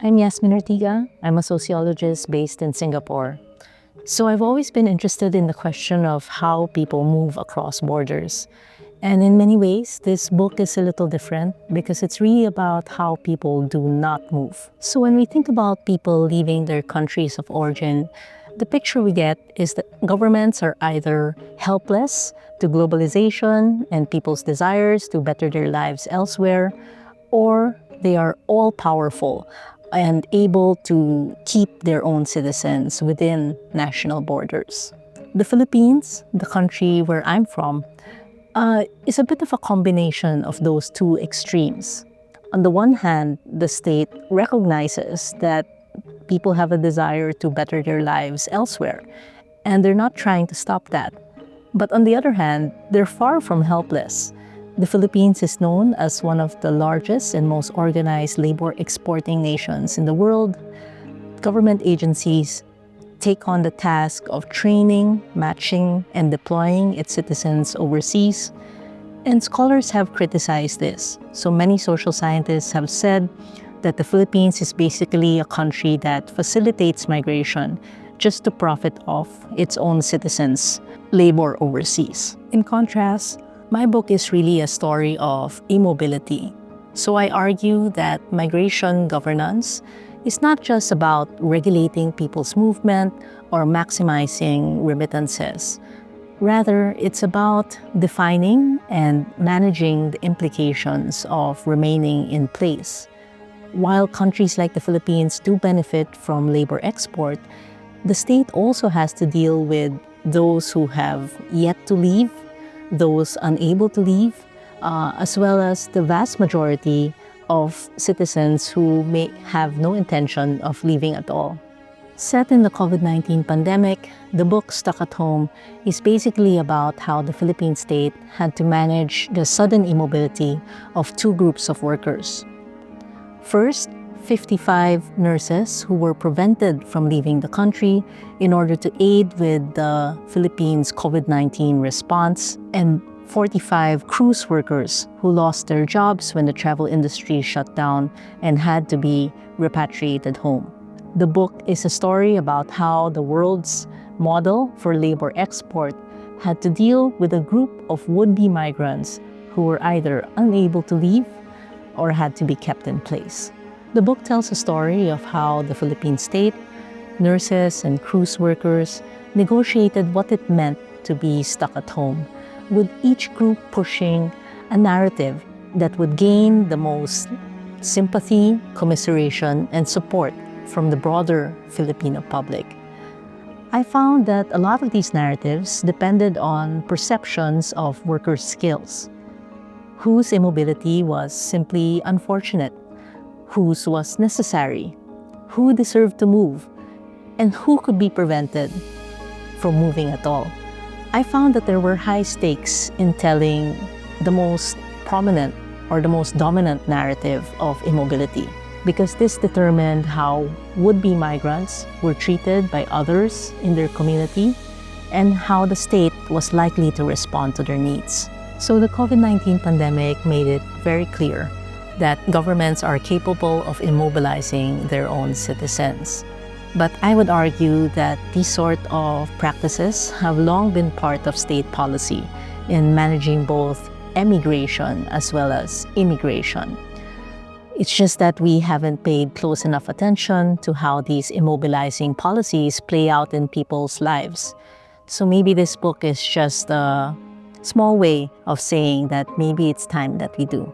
I'm Yasmin Ortiga. I'm a sociologist based in Singapore. So I've always been interested in the question of how people move across borders. And in many ways, this book is a little different because it's really about how people do not move. So when we think about people leaving their countries of origin, the picture we get is that governments are either helpless to globalization and people's desires to better their lives elsewhere, or they are all-powerful and able to keep their own citizens within national borders. The Philippines, the country where I'm from, is a bit of a combination of those two extremes. On the one hand, the state recognizes that people have a desire to better their lives elsewhere, and they're not trying to stop that. But on the other hand, they're far from helpless. The Philippines is known as one of the largest and most organized labor exporting nations in the world. Government agencies take on the task of training, matching, and deploying its citizens overseas. And scholars have criticized this. So many social scientists have said that the Philippines is basically a country that facilitates migration just to profit off its own citizens' labor overseas. In contrast, my book is really a story of immobility. So I argue that migration governance is not just about regulating people's movement or maximizing remittances. Rather, it's about defining and managing the implications of remaining in place. While countries like the Philippines do benefit from labor export, the state also has to deal with those who have yet to leave, those unable to leave, as well as the vast majority of citizens who may have no intention of leaving at all. Set in the COVID-19 pandemic, the book Stuck at Home is basically about how the Philippine state had to manage the sudden immobility of two groups of workers. First, 55 nurses who were prevented from leaving the country in order to aid with the Philippines' COVID-19 response, and 45 cruise workers who lost their jobs when the travel industry shut down and had to be repatriated home. The book is a story about how the world's model for labor export had to deal with a group of would-be migrants who were either unable to leave or had to be kept in place. The book tells a story of how the Philippine state, nurses and cruise workers negotiated what it meant to be stuck at home, with each group pushing a narrative that would gain the most sympathy, commiseration, and support from the broader Filipino public. I found that a lot of these narratives depended on perceptions of workers' skills, whose immobility was simply unfortunate, whose was necessary, who deserved to move, and who could be prevented from moving at all. I found that there were high stakes in telling the most prominent or the most dominant narrative of immobility, because this determined how would-be migrants were treated by others in their community and how the state was likely to respond to their needs. So the COVID-19 pandemic made it very clear that governments are capable of immobilizing their own citizens. But I would argue that these sort of practices have long been part of state policy in managing both emigration as well as immigration. It's just that we haven't paid close enough attention to how these immobilizing policies play out in people's lives. So maybe this book is just a small way of saying that maybe it's time that we do.